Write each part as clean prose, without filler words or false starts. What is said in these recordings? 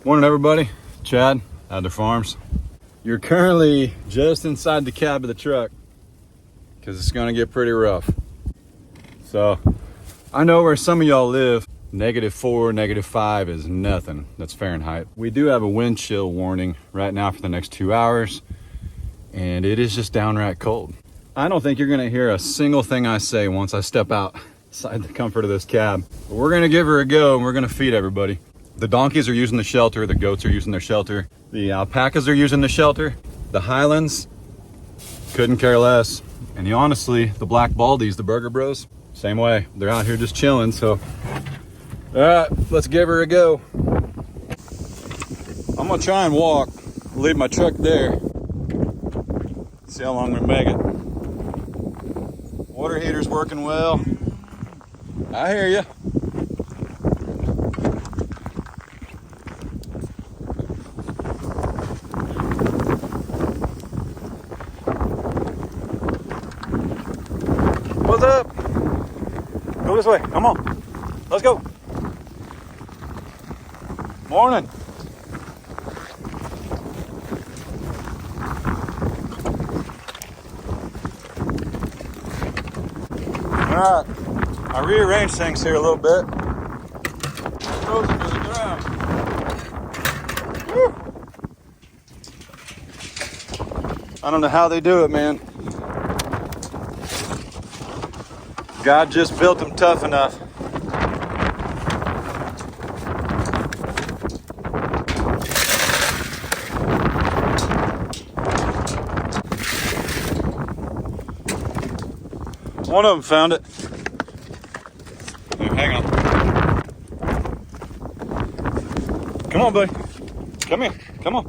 Morning everybody, Chad, Adler Farms. You're currently just inside the cab of the truck because it's gonna get pretty rough. So I know where some of y'all live, -4, -5 is nothing. That's Fahrenheit. We do have a wind chill warning right now for the next 2 hours, and it is just downright cold. I don't think you're gonna hear a single thing I say once I step outside the comfort of this cab. But we're gonna give her a go and we're gonna feed everybody. The donkeys are using the shelter, the goats are using their shelter, the alpacas are using the shelter, the Highlands couldn't care less. And honestly, the black baldies, the burger bros, same way. They're out here just chilling, so. All right, let's give her a go. I'm gonna try and walk, leave my truck there. See how long we make it. Water heater's working well. I hear you. What's up? Go this way, come on. Let's go. Morning. All right, I rearranged things here a little bit. Frozen to the ground. Woo. I don't know how they do it, man. God just built them tough enough. One of them found it. Hey, hang on. Come on, buddy. Come here. Come on.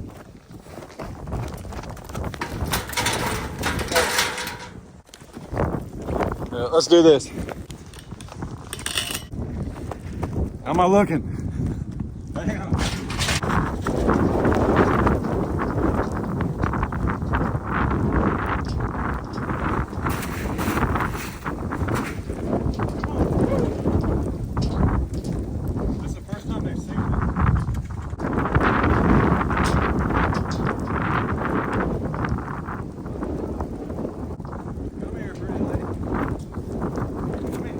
Let's do this. How am I looking? Hang on. This is the first time they've seen it. Come here, pretty lady. Come here.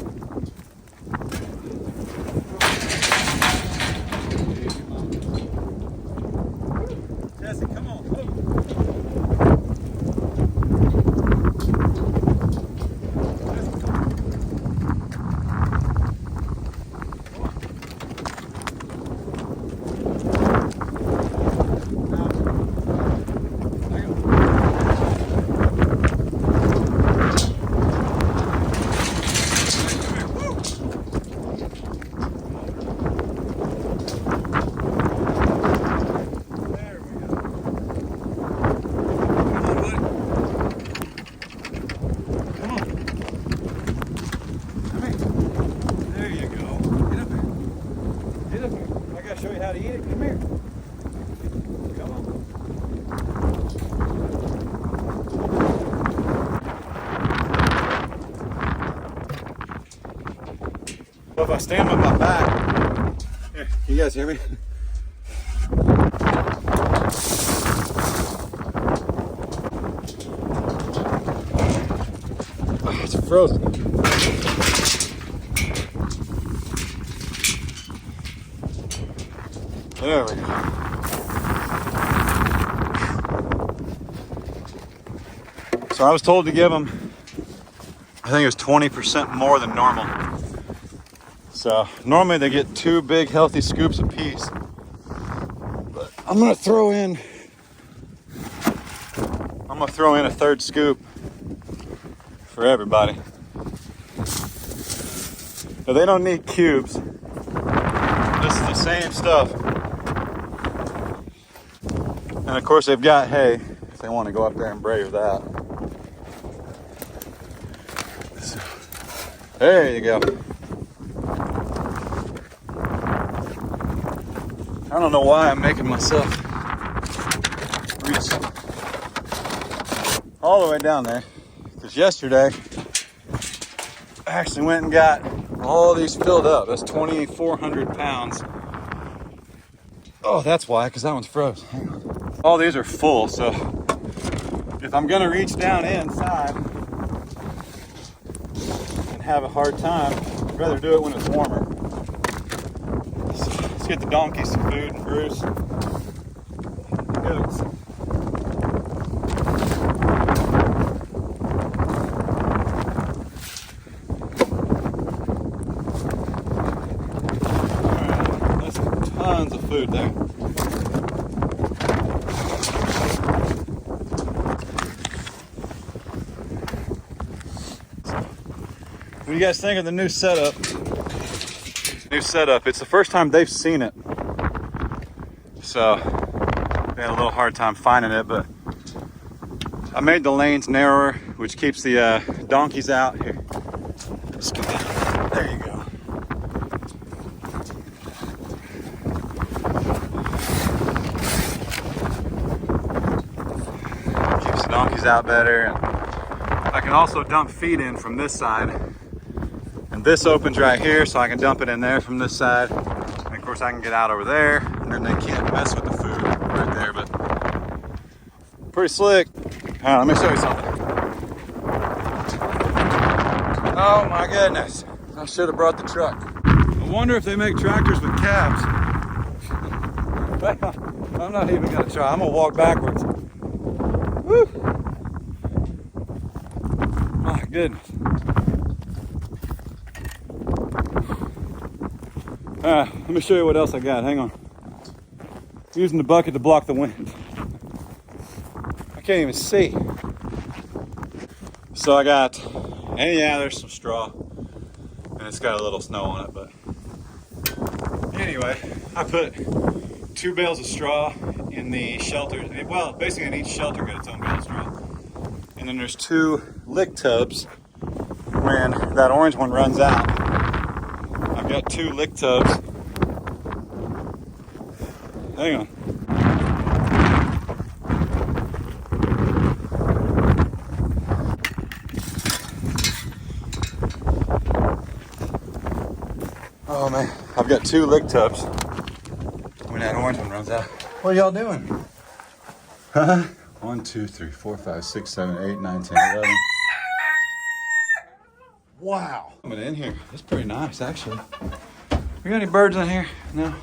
Jesse, come on. Show you how to eat it. Come here. Come on. So if I stand with my back, here, you guys hear me? Oh, it's frozen. There we go. So I was told to give them, I think it was 20% more than normal. So normally they get 2 big healthy scoops apiece. But I'm gonna throw in a 3rd scoop for everybody. But they don't need cubes. This is the same stuff. And of course they've got hay if they want to go up there and brave that. So, there you go. I don't know why I'm making myself reach all the way down there. Because yesterday I actually went and got all these filled up. That's 2,400 pounds Oh, that's why, because that one's froze. Hang on. All these are full, so if I'm gonna reach down inside and have a hard time, I'd rather do it when it's warmer. So let's get the donkeys some food and Bruce. Goats. Alright, that's tons of food there. What do you guys think of the new setup? It's the first time they've seen it. So they had a little hard time finding it, but I made the lanes narrower, which keeps the donkeys out. Here, let's go down. There you go. Keeps the donkeys out better. And I can also dump feed in from this side. And this opens right here, so I can dump it in there from this side. And of course I can get out over there, and then they can't mess with the food right there, but pretty slick. All right, let me show you something. Oh my goodness, I should have brought the truck. I wonder if they make tractors with cabs. I'm not even gonna try, I'm gonna walk backwards. Woo! My goodness. Let me show you what else I got. Hang on. Using the bucket to block the wind. I can't even see. So I got, and yeah, there's some straw. And it's got a little snow on it, but anyway, I put 2 bales of straw in the shelter. Well, basically in each shelter got its own bale of straw. And then there's 2 lick tubs. When that orange one runs out, I've got 2 lick tubs. Hang on. Oh man, I've got 2 lick tubs when that orange one runs out. What are y'all doing? Huh? 1, 2, 3, 4, 5, 6, 7, 8, 9, 10, 11. Wow. Coming in here. That's pretty nice, actually. We got any birds in here? No.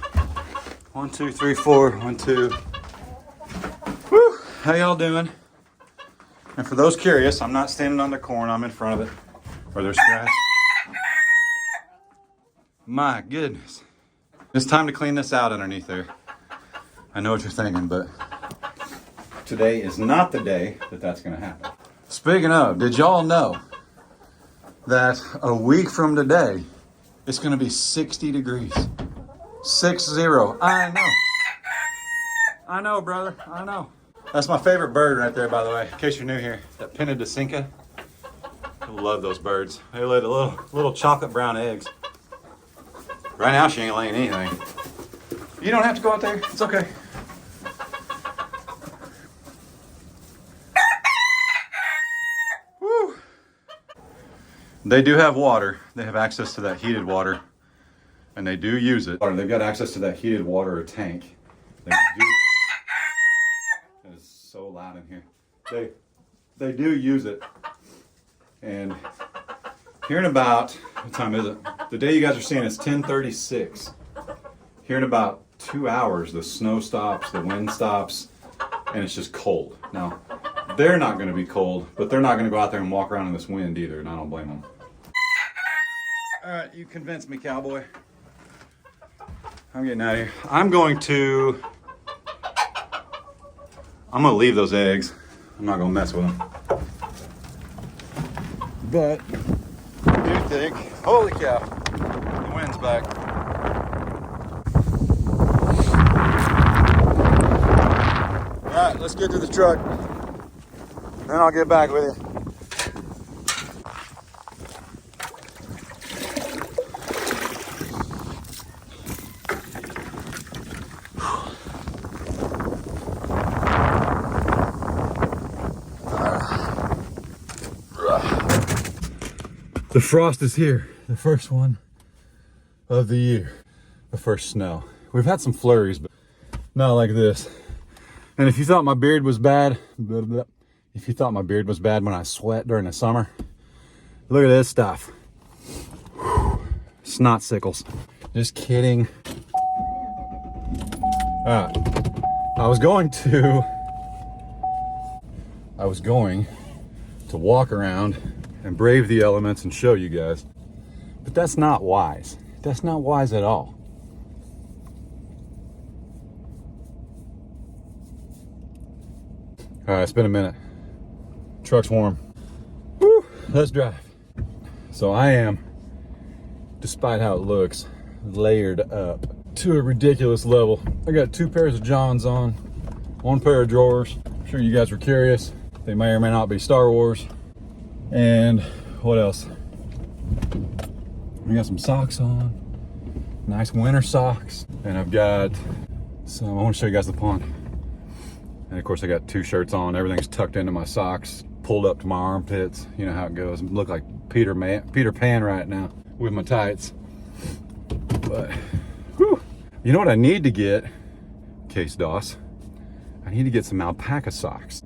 1, 2, 3, 4. 1, 2. Woo! How y'all doing? And for those curious, I'm not standing on the corn. I'm in front of it. Or there's grass. My goodness. It's time to clean this out underneath there. I know what you're thinking, but today is not the day that that's going to happen. Speaking of, did y'all know that a week from today, it's going to be 60 degrees? 60. I know. I know, brother. I know. That's my favorite bird right there, by the way, in case you're new here. That Penna. I love those birds. They lay the little chocolate brown eggs. Right now, she ain't laying anything. You don't have to go out there. It's okay. Woo. They do have water. They have access to that heated water. And they do use it. They've got access to that heated water or tank. They do. It is so loud in here. They do use it. And here in about, what time is it? The day you guys are seeing it's 10:36. Here in about 2 hours, the snow stops, the wind stops, and it's just cold. Now, they're not going to be cold, but they're not going to go out there and walk around in this wind either, and I don't blame them. All right, you convinced me, cowboy. I'm getting out of here. I'm going to leave those eggs. I'm not going to mess with them. But I do think, holy cow, the wind's back. All right, let's get to the truck. Then I'll get back with you. The frost is here, the first one of the year, the first snow. We've had some flurries, but Not like this. And if you thought my beard was bad, if you thought my beard was bad when I sweat during the summer, look at this stuff. Snot sickles. Just kidding. I was going to walk around and brave the elements and show you guys, but that's not wise. That's not wise at all. All right, it's been a minute. Truck's warm. Woo, let's drive. So I am, despite how it looks, layered up to a ridiculous level. I got 2 pairs of Johns on, 1 pair of drawers. I'm sure you guys were curious. They may or may not be Star Wars. And what else? We got some socks on, nice winter socks. And I've got some, I want to show you guys the pond. And of course I got 2 shirts on. Everything's tucked into my socks, pulled up to my armpits. You know how it goes. I look like Peter Pan right now with my tights. But, whew. You know what I need to get, Case Doss? I need to get some alpaca socks.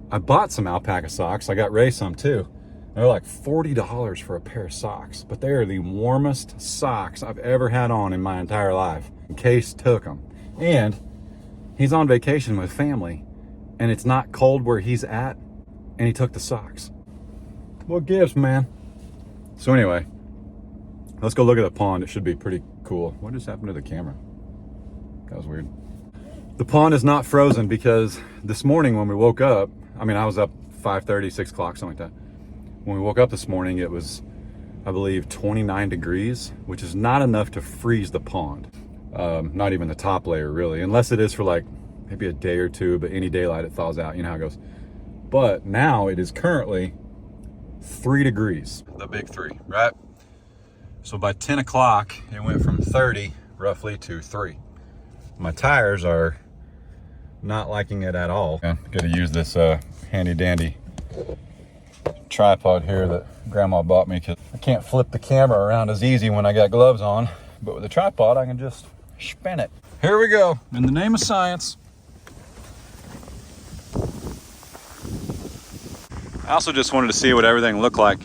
I bought some alpaca socks. I got Ray some too. They're like $40 for a pair of socks, but they are the warmest socks I've ever had on in my entire life. Case took them. And he's on vacation with family, and it's not cold where he's at, and he took the socks. What gives, man? So anyway, let's go look at the pond. It should be pretty cool. What just happened to the camera? That was weird. The pond is not frozen because this morning when we woke up, I mean, I was up 5:30, 6 o'clock, something like that. When we woke up this morning, it was, I believe, 29 degrees, which is not enough to freeze the pond. Not even the top layer, really, unless it is for like maybe a day or two, but any daylight it thaws out, you know how it goes. But now it is currently 3 degrees, the big 3, right? So by 10 o'clock, it went from 30 roughly to 3. My tires are not liking it at all. I'm gonna use this handy dandy tripod here that grandma bought me because I can't flip the camera around as easy when I got gloves on, but with a tripod I can just spin it. Here we go, in the name of science. I also just wanted to see what everything looked like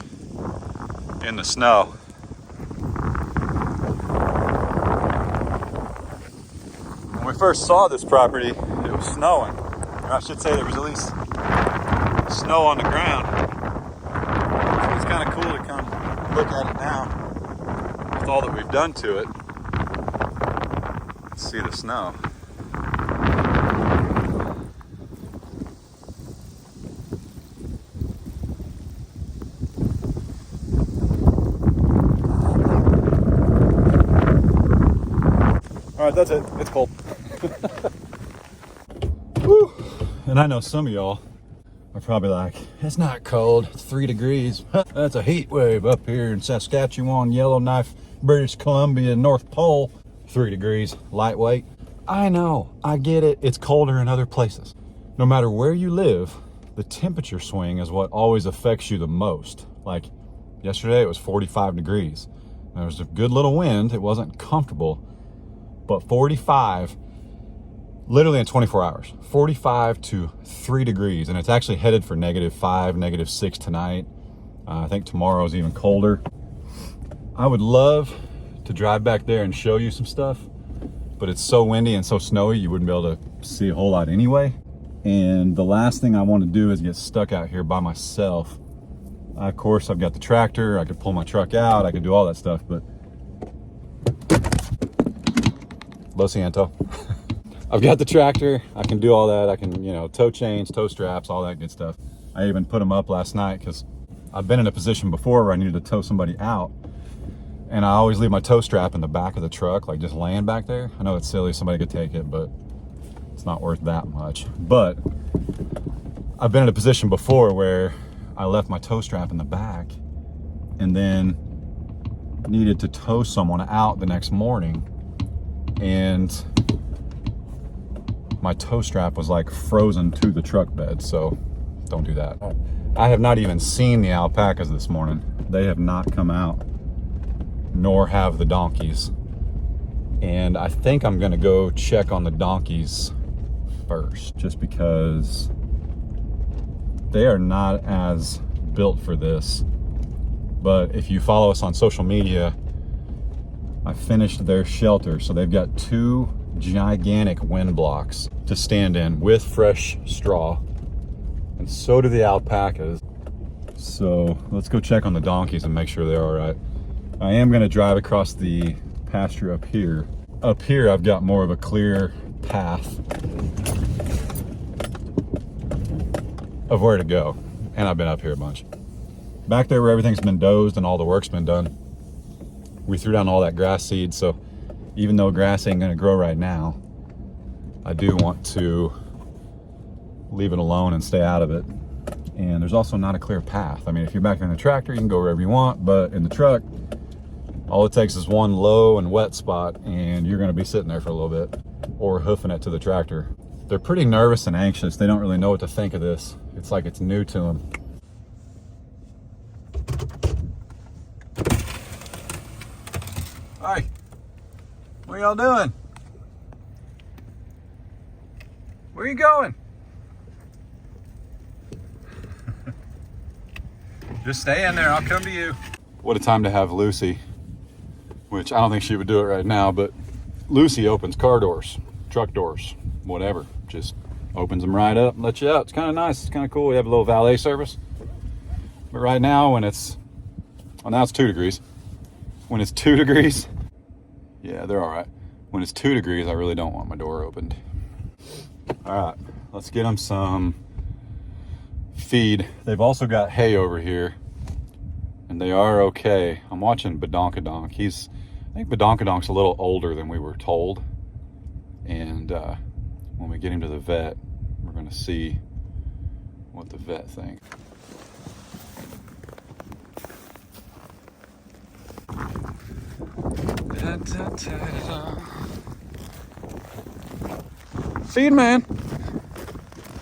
in the snow. When we first saw this property, it was snowing. Or I should say there was at least snow on the ground. So it's kind of cool to come look at it now with all that we've done to it. Let's see the snow. All right, that's it. It's cold. Woo. And I know some of y'all are probably like, it's not cold, it's 3 degrees. That's a heat wave up here in Saskatchewan, Yellowknife, British Columbia, North Pole. 3 degrees, lightweight. I know, I get it. It's colder in other places. No matter where you live, the temperature swing is what always affects you the most. Like yesterday, it was 45 degrees. There was a good little wind. It wasn't comfortable, but 45, literally in 24 hours, 45 to 3 degrees. And it's actually headed for -5, -6 tonight. I think tomorrow is even colder. I would love to drive back there and show you some stuff, but it's so windy and so snowy, you wouldn't be able to see a whole lot anyway. And the last thing I want to do is get stuck out here by myself. Of course, I've got the tractor. I could pull my truck out. I could do all that stuff, but Lo siento. I've got the tractor. I can do all that. I can, you know, tow chains, tow straps, all that good stuff. I even put them up last night because I've been in a position before where I needed to tow somebody out. And I always leave my tow strap in the back of the truck, like just laying back there. I know it's silly, somebody could take it, but it's not worth that much. But I've been in a position before where I left my tow strap in the back and then needed to tow someone out the next morning. And my tow strap was like frozen to the truck bed, so don't do that. I have not even seen the alpacas this morning. They have not come out, nor have the donkeys. And I think I'm gonna go check on the donkeys first, just because they are not as built for this. But if you follow us on social media, I finished their shelter. So they've got 2 gigantic wind blocks to stand in with fresh straw. And so do the alpacas. So let's go check on the donkeys and make sure they're all right. I am gonna drive across the pasture up here. Up here, I've got more of a clear path of where to go. And I've been up here a bunch. Back there where everything's been dozed and all the work's been done, we threw down all that grass seed. So even though grass ain't gonna grow right now, I do want to leave it alone and stay out of it. And there's also not a clear path. I mean, if you're back in the tractor, you can go wherever you want, but in the truck, all it takes is one low and wet spot and you're gonna be sitting there for a little bit or hoofing it to the tractor. They're pretty nervous and anxious. They don't really know what to think of this. It's like it's new to them. Hi, what are y'all doing? Where are you going? Just stay in there, I'll come to you. What a time to have Lucy, which I don't think she would do it right now, but Lucy opens car doors, truck doors, whatever. Just opens them right up and lets you out. It's kind of nice, it's kind of cool. We have a little valet service. But right now when it's, well, now it's 2 degrees. When it's 2 degrees, yeah, they're all right. When it's 2 degrees, I really don't want my door opened. All right, let's get them some feed. They've also got hay over here, and they are okay. I'm watching Badonkadonk. I think Badonkadonk's a little older than we were told. And when we get him to the vet, we're gonna see what the vet thinks. Feed man.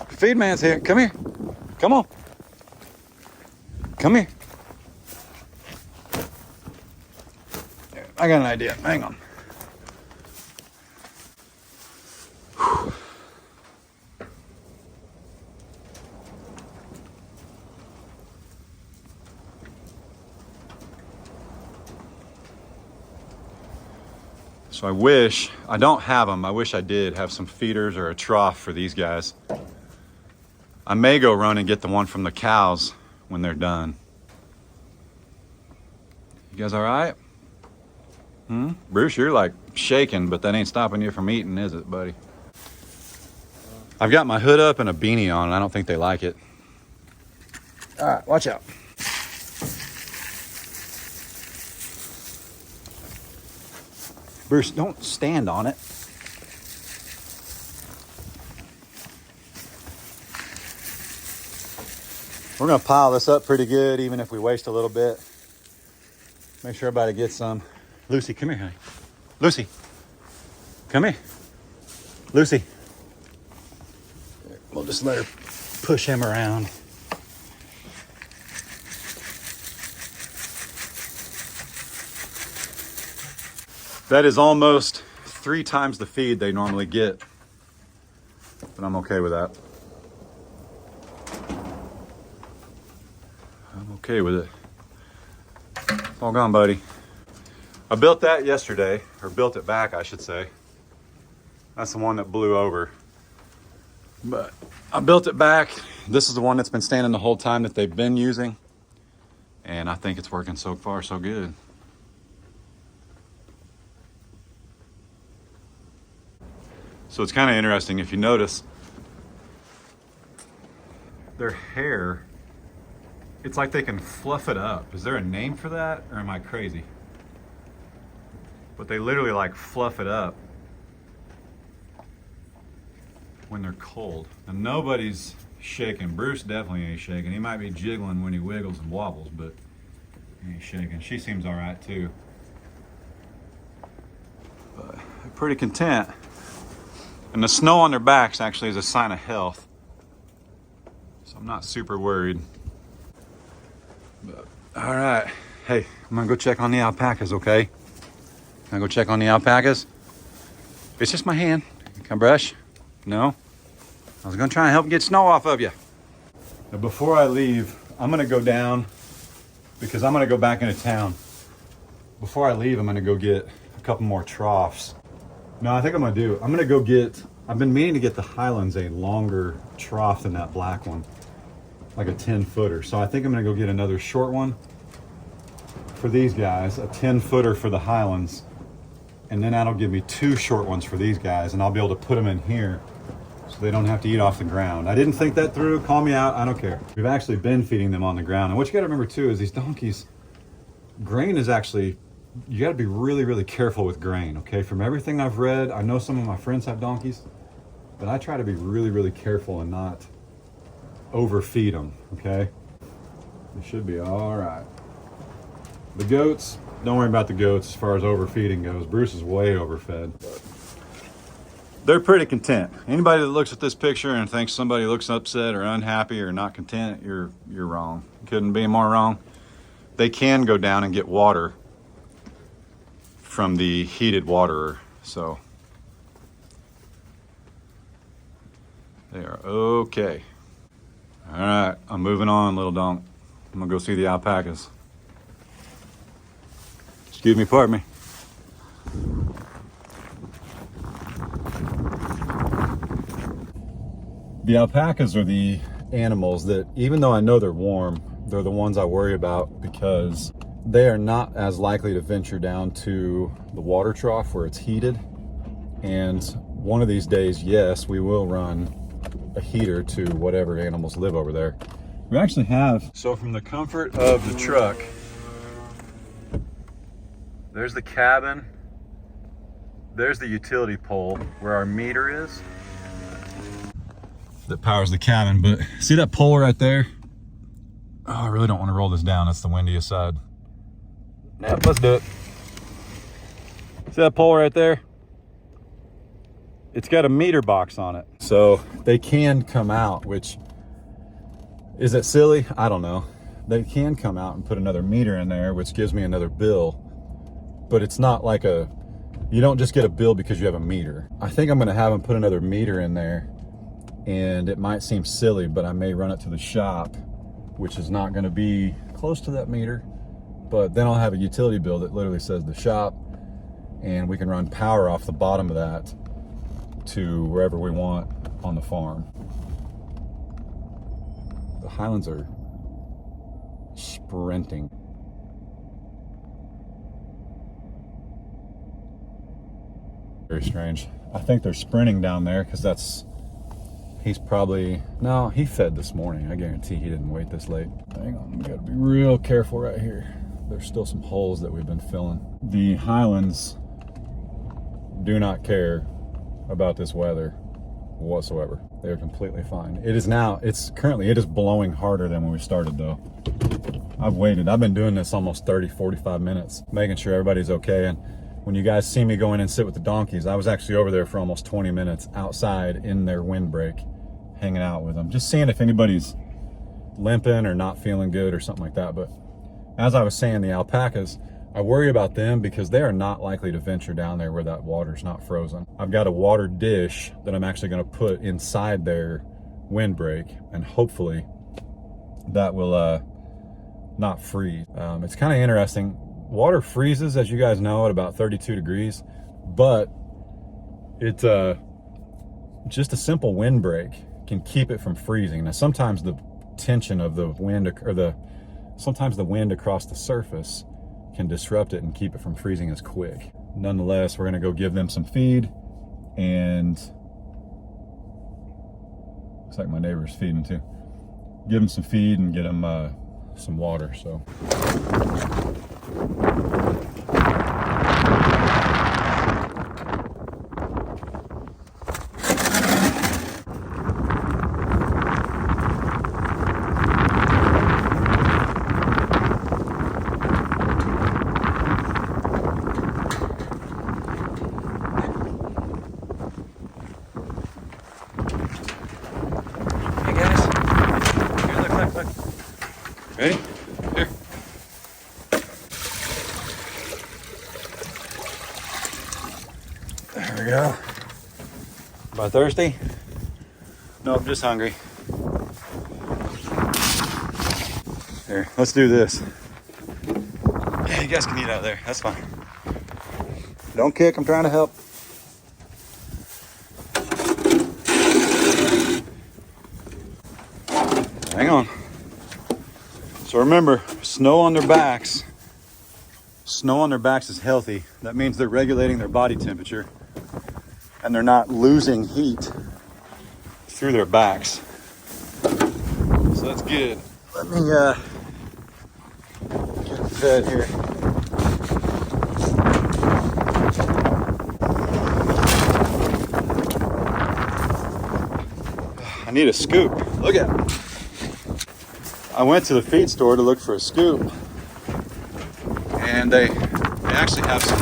Feed man's here. Come here. Come on. Come here. I got an idea. Hang on. Whew. So I don't have them. I wish I did have some feeders or a trough for these guys. I may go run and get the one from the cows when they're done. You guys all right? Bruce, you're like shaking, but that ain't stopping you from eating, is it, buddy? I've got my hood up and a beanie on, and I don't think they like it. All right, watch out. Bruce, don't stand on it. We're gonna pile this up pretty good, even if we waste a little bit. Make sure everybody gets some. Lucy, come here, honey. Lucy, come here. Lucy. We'll just let her push him around. That is almost 3 times the feed they normally get, but I'm okay with that. I'm okay with it. It's all gone, buddy. I built that yesterday, or built it back, I should say. That's the one that blew over. But I built it back. This is the one that's been standing the whole time that they've been using. And I think it's working so far so good. So it's kind of interesting, if you notice, their hair, it's like they can fluff it up. Is there a name for that, or am I crazy? But they literally like fluff it up when they're cold. And nobody's shaking. Bruce definitely ain't shaking. He might be jiggling when he wiggles and wobbles, but he ain't shaking. She seems all right too. But they're pretty content. And the snow on their backs actually is a sign of health. So I'm not super worried. But, all right. Hey, I'm gonna go check on the alpacas, okay? Can I go check on the alpacas? It's just my hand. Can I brush? No? I was gonna try and help get snow off of you. Now before I leave, I'm gonna go down because I'm gonna go back into town. Before I leave, I'm gonna go get a couple more troughs. No, I think I'm gonna go get, I've been meaning to get the Highlands a longer trough than that black one, like a 10-footer. So I think I'm gonna go get another short one for these guys, a 10-footer for the Highlands, and then that'll give me 2 short ones for these guys, and I'll be able to put them in here so they don't have to eat off the ground. I didn't think that through, call me out, I don't care. We've actually been feeding them on the ground. And what you gotta remember too is these donkeys, grain is actually, you gotta be really, really careful with grain, okay? From everything I've read, I know some of my friends have donkeys, but I try to be really, really careful and not overfeed them, okay? They should be all right. The goats, don't worry about the goats as far as overfeeding goes. Bruce is way overfed. They're pretty content. Anybody that looks at this picture and thinks somebody looks upset or unhappy or not content, you're wrong. Couldn't be more wrong. They can go down and get water from the heated waterer, so they are okay. All right, I'm moving on, little donk. I'm gonna go see the alpacas. Excuse me, pardon me. The alpacas are the animals that, even though I know they're warm, they're the ones I worry about because they are not as likely to venture down to the water trough where it's heated. And one of these days, yes, we will run a heater to whatever animals live over there. We actually have, so from the comfort of the truck, there's the cabin, there's the utility pole where our meter is that powers the cabin. But see that pole right there? Oh, I really don't want to roll this down. That's the windiest side. Yep, let's do it. See that pole right there? It's got a meter box on it. So they can come out, which, is it silly? I don't know. They can come out and put another meter in there, which gives me another bill. But it's not like you don't just get a bill because you have a meter. I think I'm gonna have them put another meter in there, and it might seem silly, but I may run it to the shop, which is not gonna be close to that meter, but then I'll have a utility bill that literally says the shop, and we can run power off the bottom of that to wherever we want on the farm. The Highlands are sprinting. Very strange. I think they're sprinting down there because he's probably, no, he fed this morning. I guarantee he didn't wait this late. Hang on, we gotta be real careful right here. There's still some holes that we've been filling. The Highlands do not care about this weather whatsoever. They're completely fine. It is blowing harder than when we started though. I've waited. I've been doing this almost 30, 45 minutes, making sure everybody's okay. And when you guys see me go in and sit with the donkeys, I was actually over there for almost 20 minutes outside in their windbreak, hanging out with them, just seeing if anybody's limping or not feeling good or something like that. But as I was saying, the alpacas, I worry about them because they are not likely to venture down there where that water's not frozen. I've got a water dish that I'm actually going to put inside their windbreak, and hopefully that will not freeze. It's kind of interesting. Water freezes, as you guys know, at about 32 degrees, but it's just a simple windbreak can keep it from freezing. Now, sometimes the tension of the wind, sometimes the wind across the surface can disrupt it and keep it from freezing as quick. Nonetheless, we're gonna go give them some feed, and looks like my neighbor's feeding too. Give them some feed and get them some water, so. Ready? Here. There we go. By thirsty? Nope, just hungry. Here, let's do this. Yeah, you guys can eat out there. That's fine. Don't kick, I'm trying to help. Hang on. So remember, snow on their backs. Snow on their backs is healthy. That means they're regulating their body temperature and they're not losing heat through their backs. So that's good. Let me get them fed here. I need a scoop. Look at it. I went to the feed store to look for a scoop, and they actually have some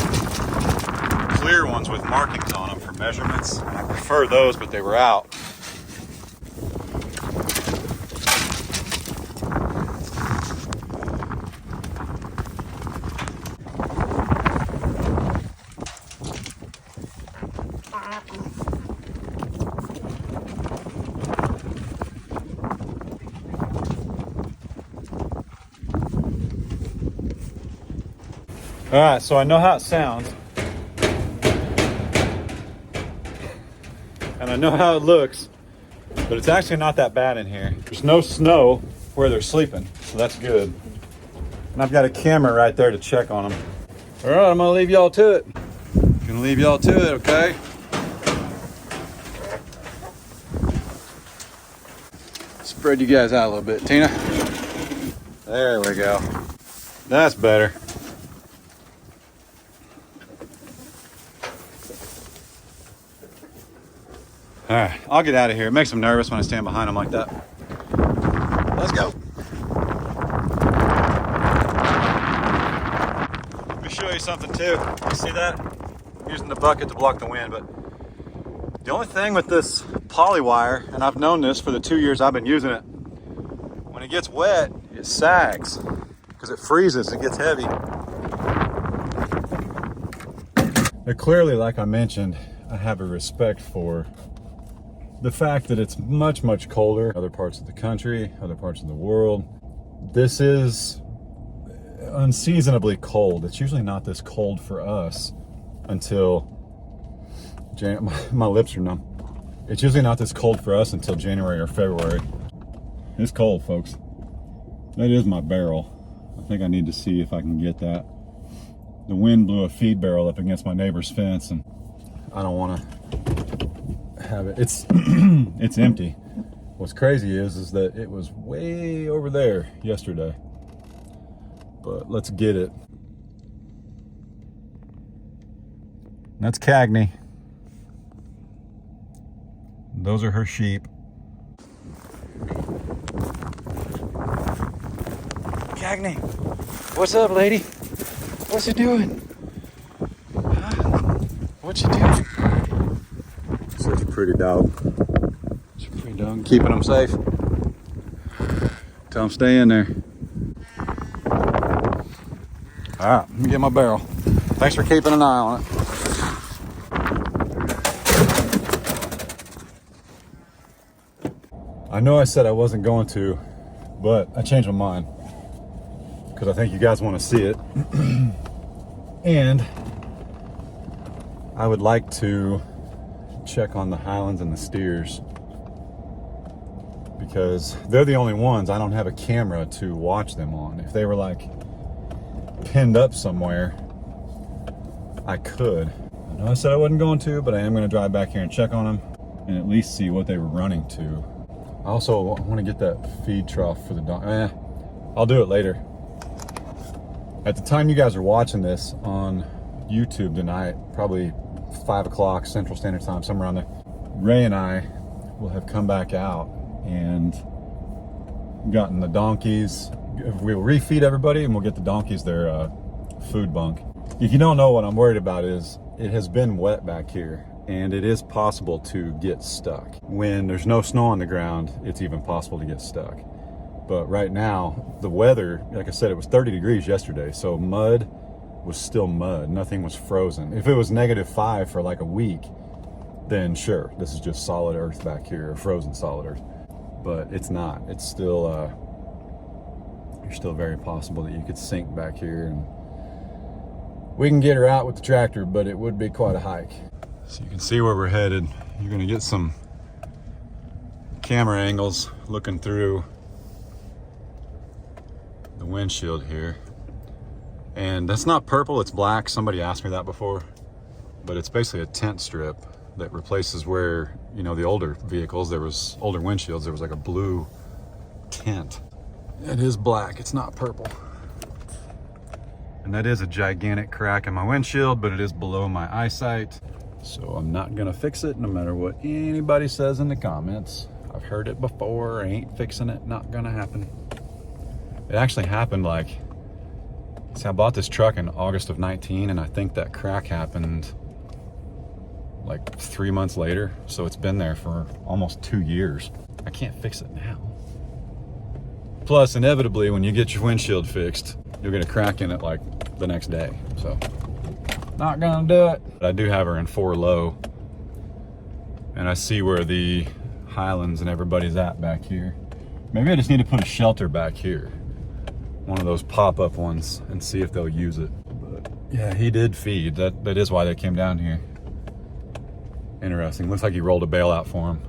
clear ones with markings on them for measurements. I prefer those, but they were out. All right, so I know how it sounds, and I know how it looks, but it's actually not that bad in here. There's no snow where they're sleeping, so that's good. And I've got a camera right there to check on them. All right, I'm gonna leave y'all to it. Gonna leave y'all to it, okay? Spread you guys out a little bit, Tina. There we go. That's better. All right, I'll get out of here. It makes them nervous when I stand behind them like that. Let's go. Let me show you something too. You see that? I'm using the bucket to block the wind, but the only thing with this poly wire, and I've known this for the 2 years I've been using it, when it gets wet, it sags because it freezes, it gets heavy. But clearly, like I mentioned, I have a respect for the fact that it's much, much colder in other parts of the country, other parts of the world. This is unseasonably cold. It's usually not this cold for us until my lips are numb. It's usually not this cold for us until January or February. It's cold, folks. That is my barrel. I think I need to see if I can get that. The wind blew a feed barrel up against my neighbor's fence, and I don't want to have it. It's it's empty. What's crazy is that it was way over there yesterday. But let's get it. That's Cagney. Those are her sheep. Cagney, what's up, lady? What's you doing? Huh? What you doing? Such a pretty dog. Such a pretty dog. Keeping them safe. Tell them stay in there. All right, let me get my barrel. Thanks for keeping an eye on it. I know I said I wasn't going to, but I changed my mind because I think you guys want to see it. And I would like to check on the Highlands and the steers because they're the only ones I don't have a camera to watch them on. If they were like pinned up somewhere, I could. I know I said I wasn't going to, but I am going to drive back here and check on them and at least see what they were running to. I also want to get that feed trough for the dog. I'll do it later. At the time you guys are watching this on YouTube tonight, probably 5 o'clock Central Standard Time, somewhere around there, Ray and I will have come back out and gotten the donkeys. We'll refeed everybody and we'll get the donkeys their food bunk. If you don't know, what I'm worried about is it has been wet back here and it is possible to get stuck. When there's no snow on the ground, it's even possible to get stuck. But right now, the weather, like I said, it was 30 degrees yesterday, so mud was still mud. Nothing was frozen. If it was -5 for like a week, then sure, this is just solid earth back here, or frozen solid earth. But it's not. It's still, it's still very possible that you could sink back here, and we can get her out with the tractor, but it would be quite a hike. So you can see where we're headed. You're gonna get some camera angles looking through the windshield here. And that's not purple, it's black. Somebody asked me that before, but it's basically a tent strip that replaces where, you know, the older vehicles, there was older windshields, there was like a blue tint. It is black, it's not purple. And that is a gigantic crack in my windshield, but it is below my eyesight. So I'm not gonna fix it no matter what anybody says in the comments. I've heard it before, I ain't fixing it, not gonna happen. It actually happened like, see, I bought this truck in August of 19, and I think that crack happened like 3 months later. So it's been there for almost 2 years. I can't fix it now. Plus, inevitably, when you get your windshield fixed, you'll get a crack in it like the next day. So, not gonna do it. But I do have her in 4 low, and I see where the Highlands and everybody's at back here. Maybe I just need to put a shelter back here, one of those pop-up ones, and see if they'll use it. But yeah, he did feed. That is why they came down here. Interesting. Looks like he rolled a bale out for him.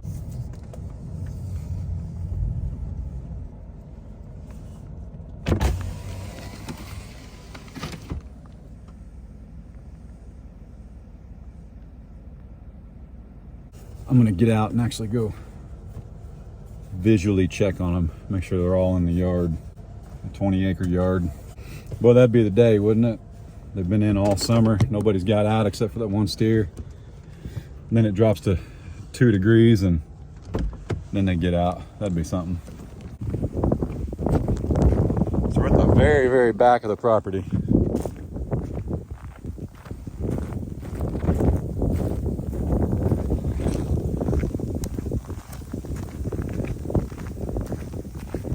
I'm gonna get out and actually go visually check on them, make sure they're all in the yard, a 20-acre yard. Boy, that'd be the day, wouldn't it? They've been in all summer. Nobody's got out except for that one steer. And then it drops to 2 degrees, and then they get out. That'd be something. So we're at the very, very back of the property.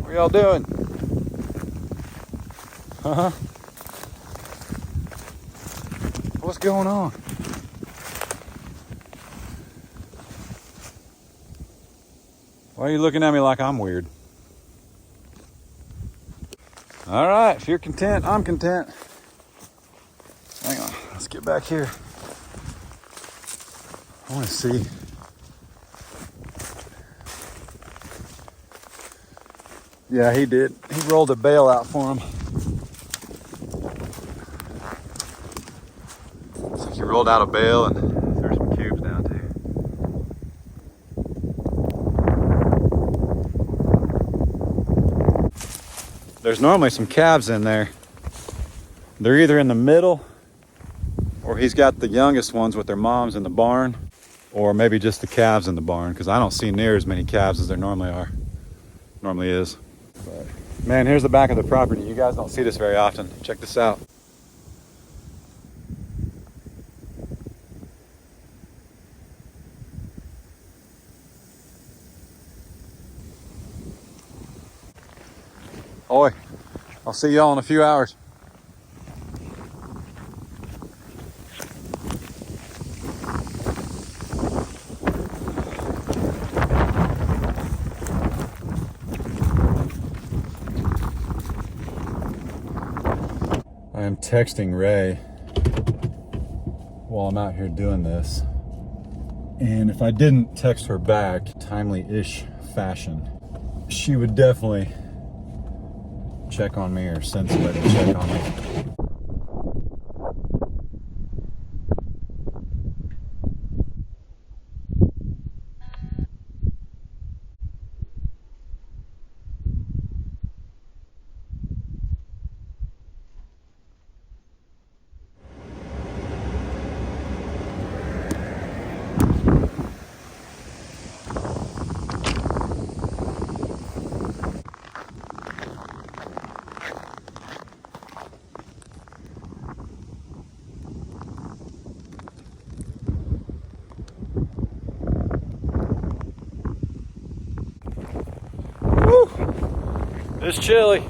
What y'all doing? What's going on? Why are you looking at me like I'm weird? All right, if you're content, I'm content. Hang on, let's get back here. I want to see. Yeah, he did. He rolled a bale out for him. Looks like he rolled out a bale, and there's some cubes down too. There's normally some calves in there. They're either in the middle, or he's got the youngest ones with their moms in the barn, or maybe just the calves in the barn, because I don't see near as many calves as there normally is. But man, here's the back of the property. You guys don't see this very often. Check this out. Oi, I'll see y'all in a few hours. I am texting Ray while I'm out here doing this. And if I didn't text her back, timely-ish fashion, she would definitely check on me or send somebody to check on me. It's chilly.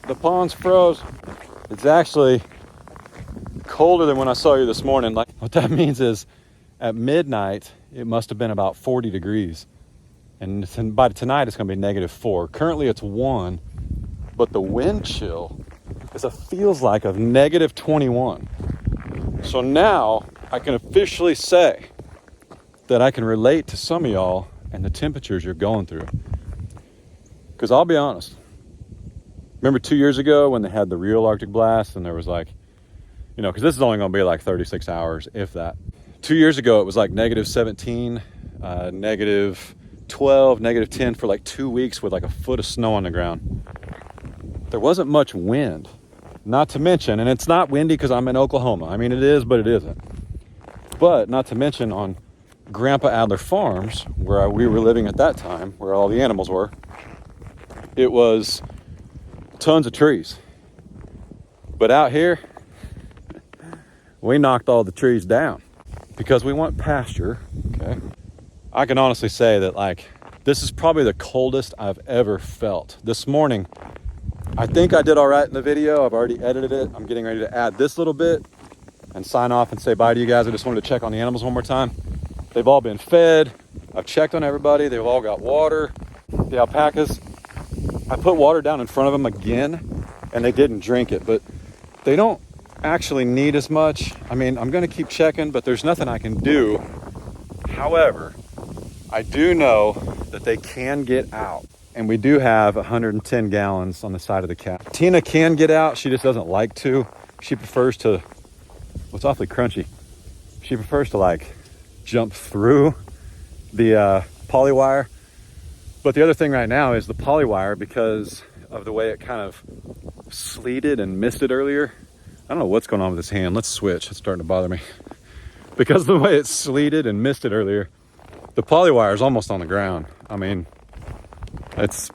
The pond's froze. It's actually colder than when I saw you this morning. Like, what that means is at midnight, it must have been about 40 degrees. And by tonight, it's gonna be -4. Currently it's 1, but the wind chill feels like of -21. So now I can officially say that I can relate to some of y'all and the temperatures you're going through. Because I'll be honest, remember 2 years ago when they had the real Arctic blast and there was like, you know, because this is only going to be like 36 hours, if that. 2 years ago, it was like -17, -12, -10 for like 2 weeks with like a foot of snow on the ground. There wasn't much wind, not to mention, and it's not windy because I'm in Oklahoma. I mean, it is, but it isn't. But not to mention on Grandpa Adler Farms, where we were living at that time, where all the animals were, it was tons of trees. But out here, we knocked all the trees down because we want pasture, okay? I can honestly say that, like, this is probably the coldest I've ever felt. This morning, I think I did all right in the video. I've already edited it. I'm getting ready to add this little bit and sign off and say bye to you guys. I just wanted to check on the animals one more time. They've all been fed. I've checked on everybody. They've all got water. The alpacas, I put water down in front of them again and they didn't drink it, but they don't actually need as much. I mean, I'm going to keep checking, but there's nothing I can do. However, I do know that they can get out, and we do have 110 gallons on the side of the cap. Tina can get out. She just doesn't like to. She prefers to, well, it's awfully crunchy. She prefers to like jump through the poly wire. But the other thing right now is the poly wire, because of the way it kind of sleeted and misted earlier. I don't know what's going on with this hand. Let's switch. It's starting to bother me. Because of the way it sleeted and misted earlier, the poly wire is almost on the ground. I mean,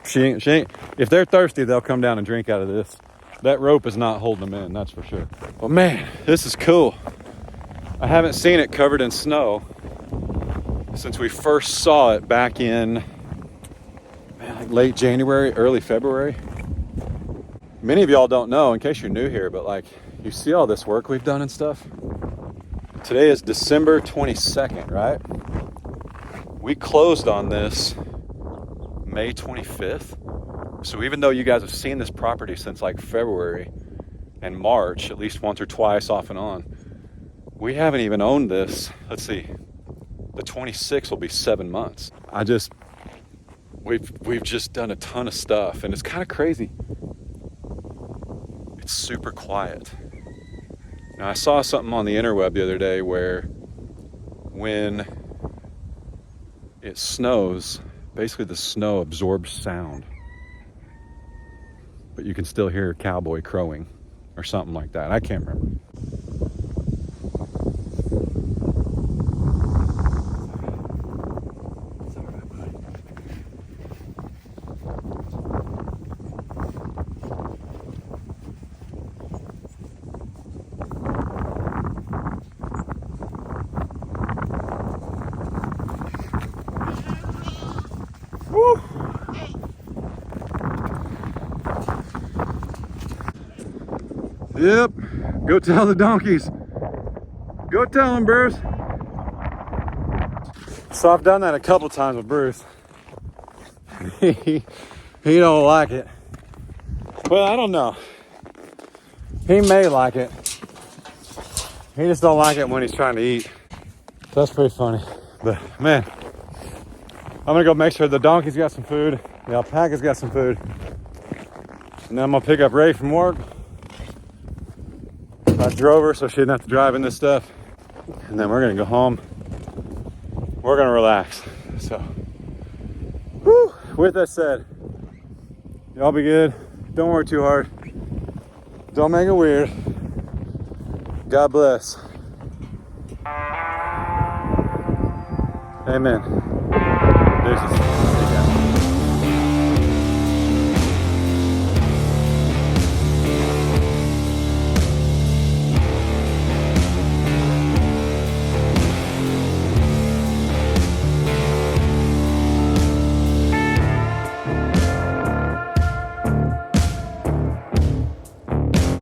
she ain't, if they're thirsty, they'll come down and drink out of this. That rope is not holding them in, that's for sure. But man, this is cool. I haven't seen it covered in snow since we first saw it back in like late January, early February. Many of y'all don't know, in case you're new here, but like, you see all this work we've done and stuff. Today is December 22nd, right? We closed on this May 25th. So even though you guys have seen this property since like February and March, at least once or twice off and on, we haven't even owned this. Let's see, the 26th will be 7 months. We've just done a ton of stuff, and it's kind of crazy. It's super quiet. Now, I saw something on the interweb the other day where when it snows, basically the snow absorbs sound, but you can still hear a cowboy crowing or something like that. I can't remember. Woo. Yep, go tell the donkeys. Go tell them, Bruce. So I've done that a couple times with Bruce. He don't like it. Well, I don't know. He may like it. He just don't like it when he's trying to eat. That's pretty funny. But man, I'm gonna go make sure the donkey's got some food, the alpaca's got some food, and then I'm gonna pick up Ray from work. I drove her so she didn't have to drive in this stuff, and then we're gonna go home. We're gonna relax. So, whew, with that said, y'all be good. Don't work too hard. Don't make it weird. God bless. Amen. Deuces.